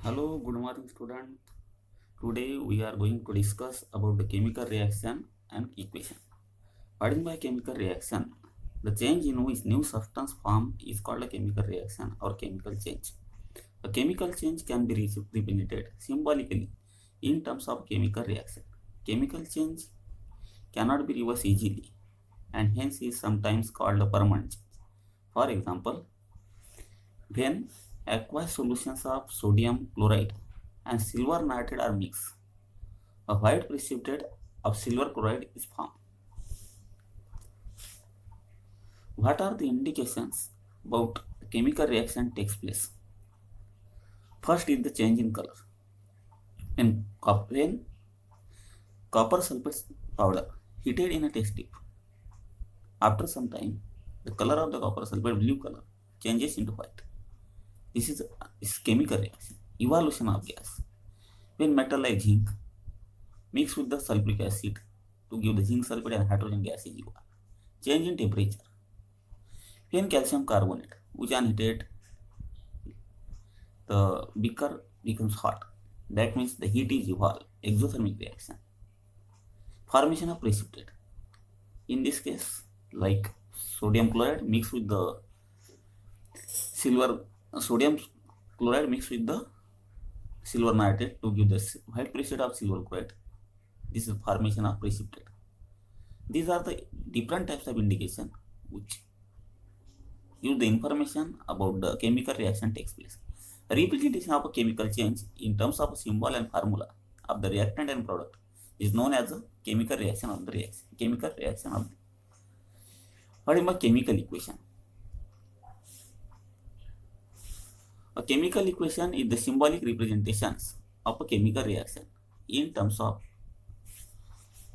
Hello, good morning student. Today we are going to discuss about the chemical reaction and equation. What is by chemical reaction? The change in which new substance form is called a chemical reaction or chemical change. A chemical change can be represented symbolically in terms of chemical reaction. Chemical change cannot be reversed easily and hence is sometimes called a permanent change. For example, when aqueous solutions of sodium chloride and silver nitrate are mixed, a white precipitate of silver chloride is formed. What are the indications about the chemical reaction takes place? First is the change in color. When copper sulfate powder heated in a test tube, after some time, the color of the copper sulfate blue color changes into white. This is chemical reaction. Evolution of gas. When metal like zinc mix with the sulfuric acid to give the zinc sulfate and hydrogen gas is evolved. Change in temperature. When calcium carbonate, which unheated, the beaker becomes hot. That means the heat is evolved. Exothermic reaction. Formation of precipitate. In this case, like sodium chloride mixed with the silver, sodium chloride mixed with the silver nitrate to give the white precipitate of silver chloride. This is formation of precipitate. These are the different types of indication which give the information about the chemical reaction takes place. A representation of a chemical change in terms of a symbol and formula of the reactant and product is known as a chemical reaction of the reaction. Chemical reaction of the what is my chemical equation? A chemical equation is the symbolic representations of a chemical reaction in terms of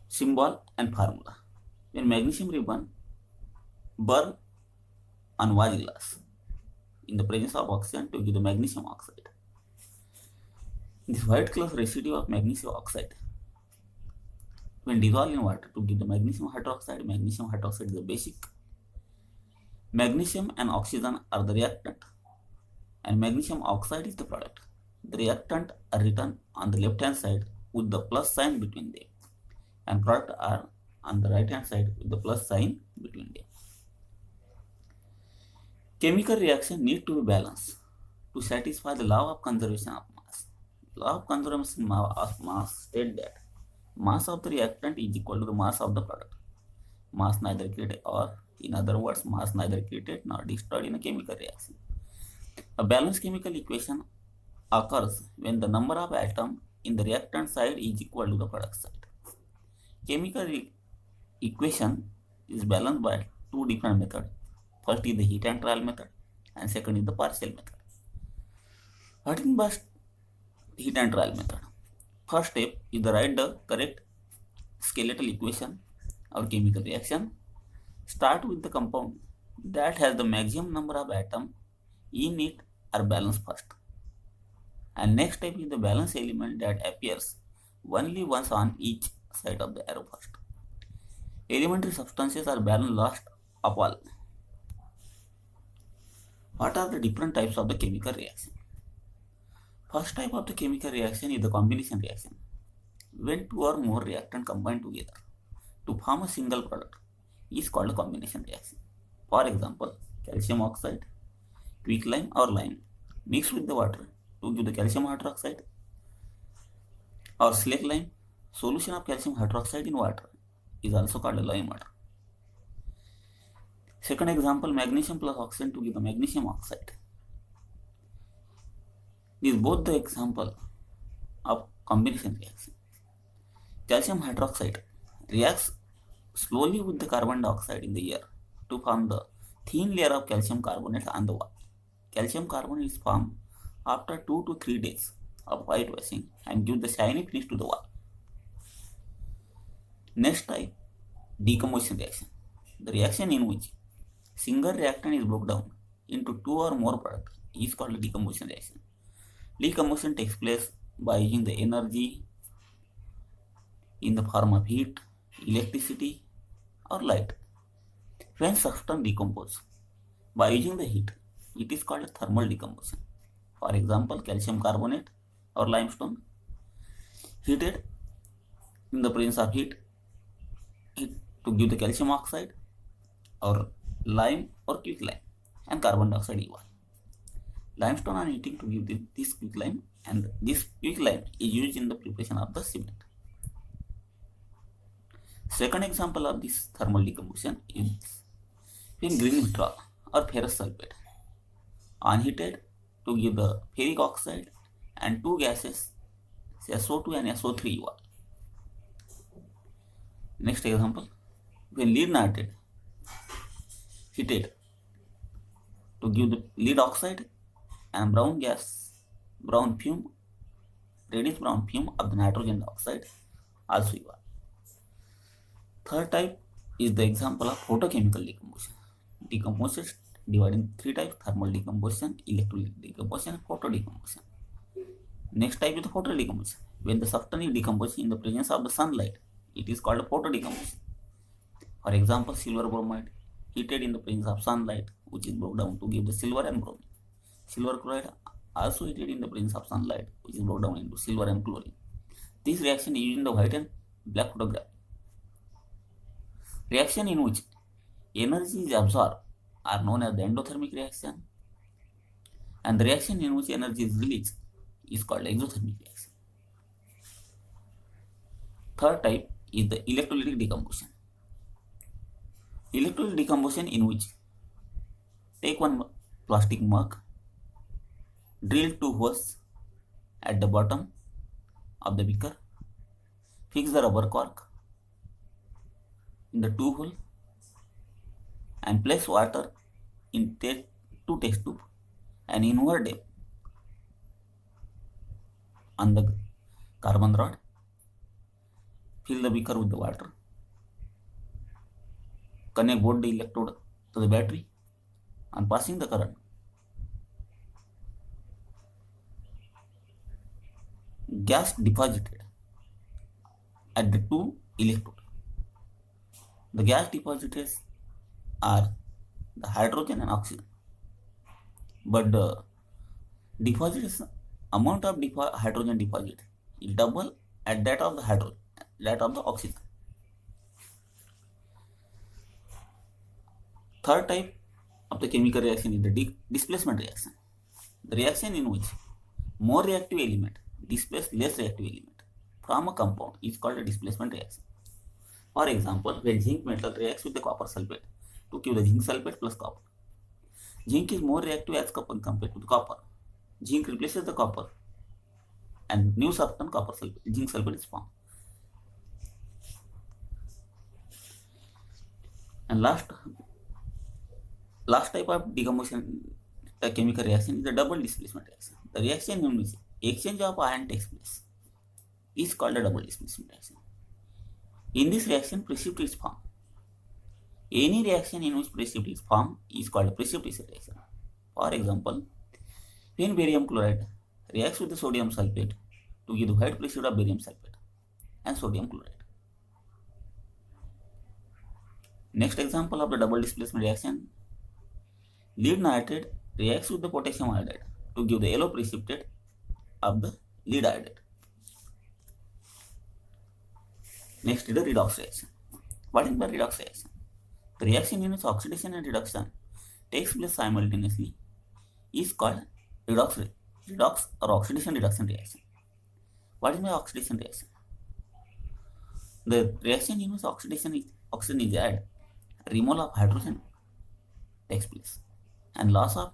symbol and formula. When magnesium ribbon burn on watch glass in the presence of oxygen to give the magnesium oxide. This white color residue of magnesium oxide when dissolved in water to give the magnesium hydroxide. Magnesium hydroxide is the basic. Magnesium and oxygen are the reactant and magnesium oxide is the product. The reactant are written on the left hand side with the plus sign between them and product are on the right hand side with the plus sign between them. Chemical reaction need to be balanced to satisfy the law of conservation of mass. Law of conservation of mass state that mass of the reactant is equal to the mass of the product. Mass neither created or in other words mass neither created nor destroyed in a chemical reaction. A balanced chemical equation occurs when the number of atoms in the reactant side is equal to the product side. Chemical equation is balanced by two different methods. First is the heat and trial method and second is the partial method. What is the heat and trial method? First step is to write the correct skeletal equation of chemical reaction. Start with the compound that has the maximum number of atoms in it are balanced first. And next step is the balance element that appears only once on each side of the arrow first. Elementary substances are balanced last of all. What are the different types of the chemical reaction? First type of the chemical reaction is the combination reaction. When two or more reactants combine together to form a single product is called a combination reaction. For example, calcium oxide, quicklime or lime mixed with the water to give the calcium hydroxide or slaked lime. Solution of calcium hydroxide in water is also called a lime water. Second example, magnesium plus oxygen to give the magnesium oxide. This is both the example of combination reaction. Calcium hydroxide reacts slowly with the carbon dioxide in the air to form the thin layer of calcium carbonate on the wall. Calcium carbonate is formed after 2 to 3 days of whitewashing and gives the shiny finish to the wall. Next type, decomposition reaction. The reaction in which single reactant is broken down into two or more products is called a decomposition reaction. Decomposition takes place by using the energy in the form of heat, electricity or light. When substance decomposes by using the heat, it is called a thermal decomposition. For example, calcium carbonate or limestone, heated in the presence of heat to give the calcium oxide or lime or quicklime and carbon dioxide eval. Limestone on heating to give this quicklime, and this quicklime is used in the preparation of the cement. Second example of this thermal decomposition is in green vitriol or ferrous sulfate, unheated to give the ferric oxide and two gases SO2 and SO3 eval. Next example, when lead nitrate heated to give the lead oxide and brown fume, reddish brown fume of the nitrogen dioxide also eval. Third type is the example of photochemical decomposition. Decomposition divided in three types: thermal decomposition, electrolytic decomposition, and photodecomposition. Next type is the photodecomposition. When the substance is decomposed in the presence of the sunlight, it is called photodecomposition. For example, silver bromide heated in the presence of sunlight, which is broken down to give the silver and bromine. Silver chloride also heated in the presence of sunlight, which is broken down into silver and chlorine. This reaction is used in the white and black photograph. Reaction in which energy is absorbed are known as the endothermic reaction, and the reaction in which energy is released is called exothermic reaction. Third type is the electrolytic decomposition. Electrolytic decomposition in which take one plastic mug, drill two holes at the bottom of the beaker, fix the rubber cork in the two hole and place water in two test tube and invert them on the carbon rod. Fill the beaker with the water. Connect both the electrode to the battery and passing the current. Gas deposited at the two electrodes. The gas deposited are the hydrogen and oxygen, but the deposited amount of hydrogen deposit is double at that of the oxygen. Third type of the chemical reaction is the displacement reaction. The reaction in which more reactive element displace less reactive element from a compound is called a displacement reaction. For example, when zinc metal reacts with the copper sulfate to give the zinc sulfate plus copper, zinc is more reactive as compared to the copper. Zinc replaces the copper and new substance copper sulfate, zinc sulfate is formed. And last type of decomposition, the chemical reaction, is the double displacement reaction. The reaction in which exchange of ion takes place is called a double displacement reaction. In this reaction, precipitate is formed. Any reaction in which precipitate is formed is called a precipitation reaction. For example, when barium chloride reacts with the sodium sulfate to give the white precipitate of barium sulfate and sodium chloride. Next example of the double displacement reaction, lead nitrate reacts with the potassium iodide to give the yellow precipitate of the lead iodide. Next is the redox reaction. What is the redox reaction? The reaction in which oxidation and reduction takes place simultaneously is called redox or oxidation reduction reaction. What is my oxidation reaction? The reaction in which oxidation is added, removal of hydrogen takes place and loss of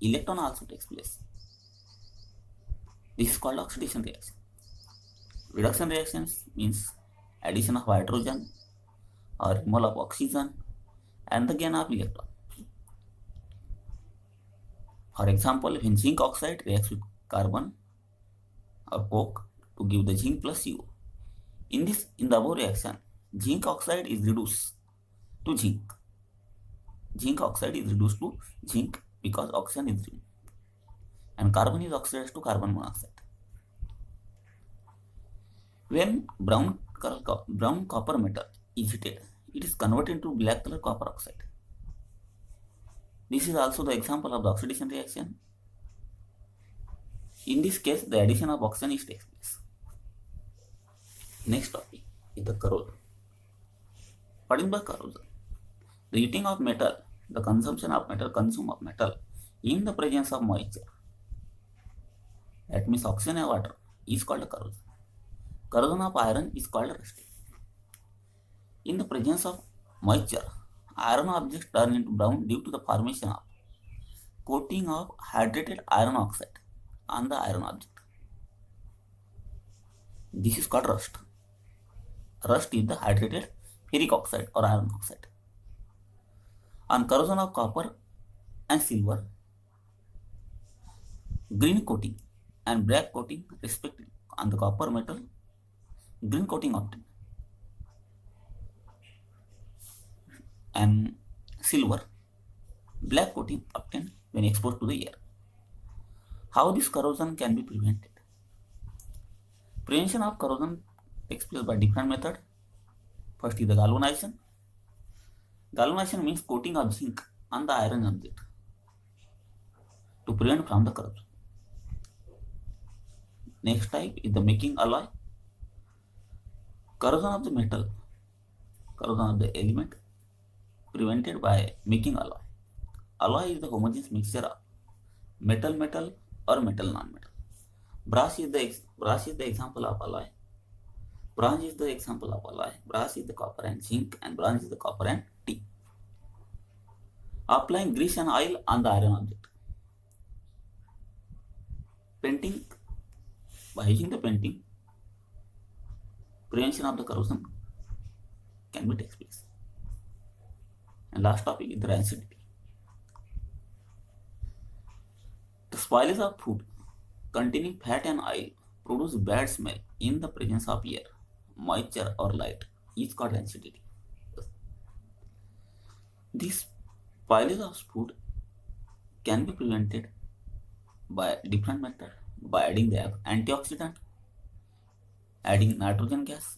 electron also takes place. This is called oxidation reaction. Reduction reactions means addition of hydrogen or removal of oxygen and the gain of electron. For example, when zinc oxide reacts with carbon or coke to give the zinc plus CO. In the above reaction, zinc oxide is reduced to zinc. Zinc oxide is reduced to zinc because oxygen is removed, and carbon is oxidized to carbon monoxide. When brown copper metal is heated, it is converted into black color copper oxide. This is also the example of the oxidation reaction. In this case, the addition of oxygen is takes place. Next topic is the corrosion. What is the corrosion? The heating of metal, the consumption of metal, consume of metal in the presence of moisture. That means oxygen and water is called corrosion. Corrosion of iron is called rusting. In the presence of moisture, iron objects turn into brown due to the formation of coating of hydrated iron oxide on the iron object. This is called rust. Rust is the hydrated ferric oxide or iron oxide. On corrosion of copper and silver, green coating and black coating respectively. On the copper metal, green coating obtained, and silver, black coating obtained when exposed to the air. How this corrosion can be prevented? Prevention of corrosion takes place by different method. First is the galvanization. Galvanization means coating of zinc on the iron object to prevent from the corrosion. Next type is the making alloy. Corrosion of the metal, corrosion of the element prevented by making alloy. Alloy is the homogeneous mixture of metal or metal non-metal. Brass is the example of alloy. Bronze is the example of alloy. Brass is the copper and zinc, and bronze is the copper and tin. Applying grease and oil on the iron object. Painting. By using the painting, prevention of the corrosion can be takes place. And last topic is the rancidity. The spoilage of food containing fat and oil produce bad smell in the presence of air, moisture or light is called rancidity. This spoilage of food can be prevented by different methods, by adding the antioxidant, adding nitrogen gas,